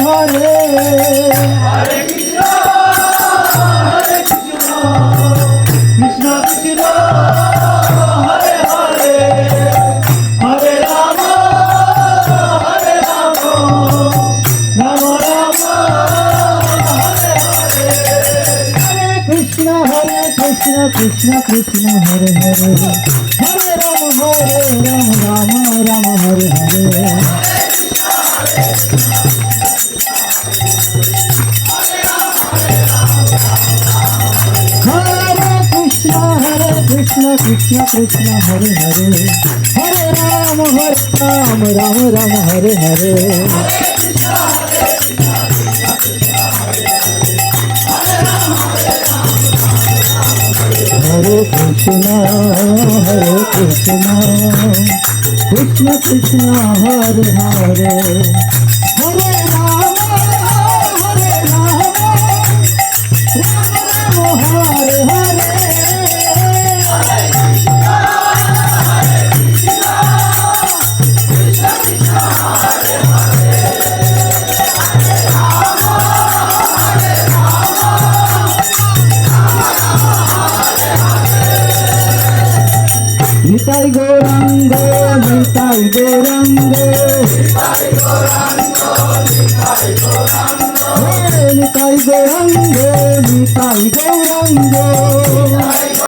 Hare Hare Krishna Krishna Krishna Hare Hare Hare Ram Ram Ram Hare Hare Krishna Krishna Krishna Hare Hare Hare Ram Ram Ram Hare Hare Krishna Krishna Hare Hare Hare Ram Ram Ram Hare Hare Hare Krishna Krishna Krishna Hare Hare Hare Ram Ram Hare Hare Nitai Gauranga Nitai Gauranga Nitai Gauranga Nitai Gauranga